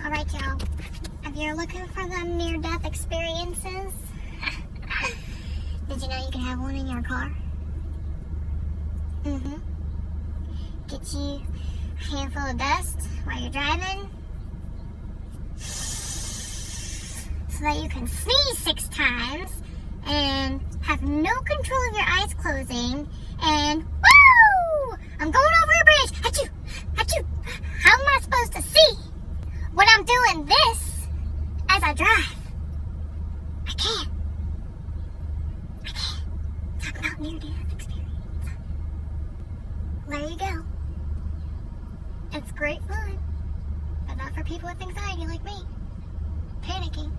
Alright, y'all. If you're looking for them near-death experiences, did you know you can have one in your car? Get you a handful of dust while you're driving, so that you can sneeze 6 times and have no control of your eyes closing, and woo! I'm going over a bridge. Achoo! Achoo! How am I supposed to see when I'm doing this as I drive? I can't. Talk about near-death experience. There you go. It's great fun, but not for people with anxiety like me. Panicking.